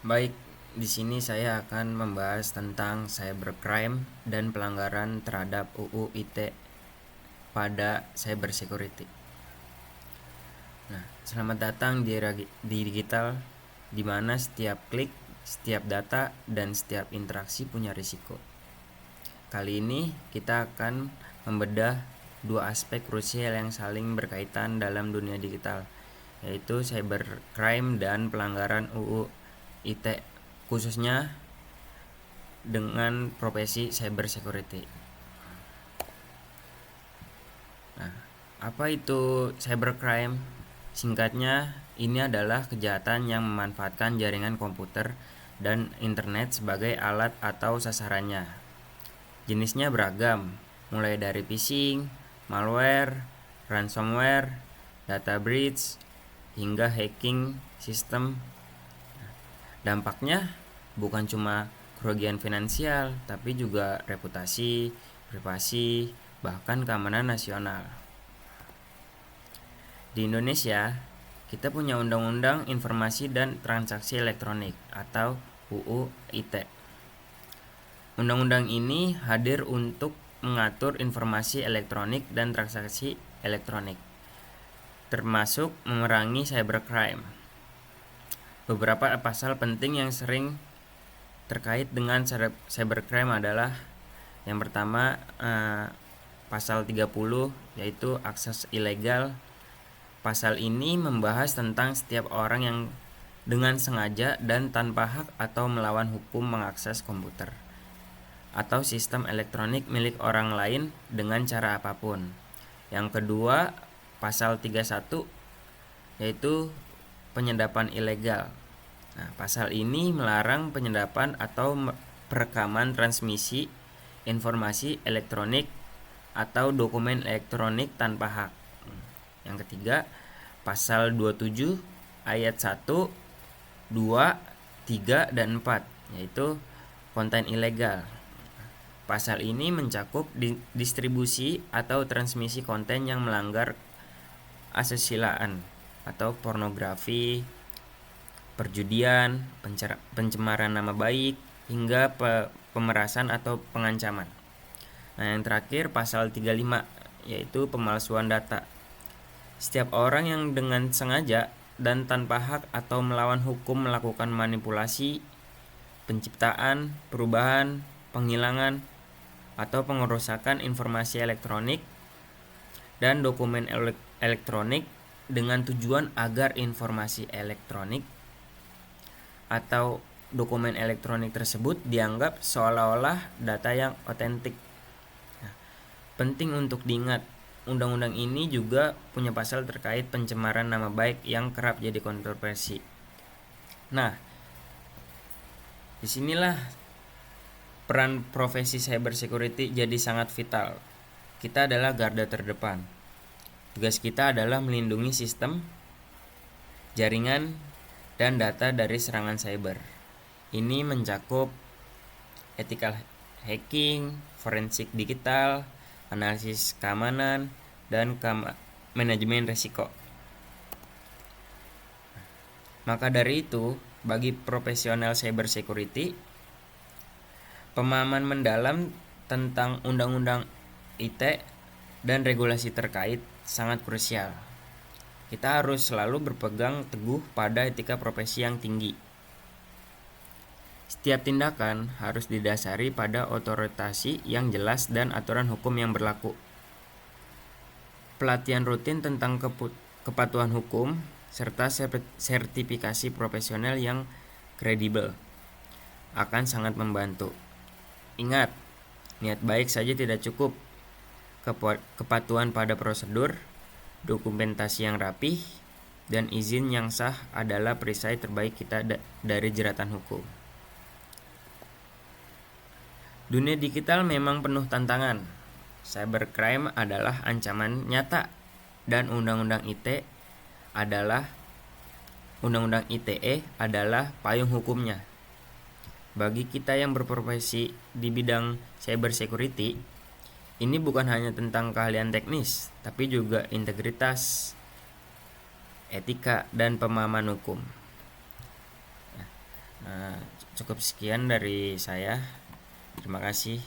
Baik, di sini saya akan membahas tentang cybercrime dan pelanggaran terhadap UU ITE pada cybersecurity. Nah, selamat datang di digital, di mana setiap klik, setiap data, dan setiap interaksi punya risiko. Kali ini kita akan membedah dua aspek krusial yang saling berkaitan dalam dunia digital, yaitu cybercrime dan pelanggaran UU ITE, khususnya dengan profesi cyber security. Nah, apa itu cybercrime? Singkatnya, ini adalah kejahatan yang memanfaatkan jaringan komputer dan internet sebagai alat atau sasarannya. Jenisnya beragam, mulai dari phishing, malware, ransomware, data breach, hingga hacking sistem. Dampaknya bukan cuma kerugian finansial, tapi juga reputasi, privasi, bahkan keamanan nasional. Di Indonesia, kita punya Undang-Undang Informasi dan Transaksi Elektronik atau UU ITE. Undang-undang ini hadir untuk mengatur informasi elektronik dan transaksi elektronik, termasuk memerangi cybercrime. Beberapa pasal penting yang sering terkait dengan cybercrime adalah yang pertama, pasal 30, yaitu akses ilegal. Pasal ini membahas tentang setiap orang yang dengan sengaja dan tanpa hak atau melawan hukum mengakses komputer atau sistem elektronik milik orang lain dengan cara apapun. Yang kedua, pasal 31, yaitu penyedapan ilegal. Nah, pasal ini melarang penyedapan atau perekaman transmisi informasi elektronik atau dokumen elektronik tanpa hak. Yang ketiga, pasal 27 ayat 1, 2, 3, dan 4, yaitu konten ilegal. Pasal ini mencakup distribusi atau transmisi konten yang melanggar asusila atau pornografi, perjudian, pencemaran nama baik, hingga pemerasan atau pengancaman. Nah, yang terakhir pasal 35, yaitu pemalsuan data. Setiap orang yang dengan sengaja dan tanpa hak atau melawan hukum melakukan manipulasi, penciptaan, perubahan, penghilangan, atau pengerusakan informasi elektronik dan dokumen elektronik dengan tujuan agar informasi elektronik atau dokumen elektronik tersebut dianggap seolah-olah data yang otentik. Nah, penting untuk diingat, undang-undang ini juga punya pasal terkait pencemaran nama baik yang kerap jadi kontroversi. Nah, disinilah peran profesi cyber security jadi sangat vital. Kita adalah garda terdepan. Tugas kita adalah melindungi sistem, jaringan, dan data dari serangan cyber. Ini mencakup ethical hacking, forensik digital, analisis keamanan, dan manajemen risiko. Maka dari itu, bagi profesional cyber security, pemahaman mendalam tentang undang-undang ITE dan regulasi terkait sangat krusial. Kita harus selalu berpegang teguh pada etika profesi yang tinggi. Setiap tindakan harus didasari pada otoritasi yang jelas dan aturan hukum yang berlaku. Pelatihan rutin tentang kepatuhan hukum serta sertifikasi profesional yang kredibel akan sangat membantu. Ingat, niat baik saja tidak cukup. Kepatuhan pada prosedur, dokumentasi yang rapih, dan izin yang sah adalah perisai terbaik kita dari jeratan hukum. Dunia digital memang penuh tantangan. Cybercrime adalah ancaman nyata dan Undang-Undang ITE adalah payung hukumnya. Bagi kita yang berprofesi di bidang cyber security, ini bukan hanya tentang keahlian teknis, tapi juga integritas, etika, dan pemahaman hukum. Nah, cukup sekian dari saya. Terima kasih.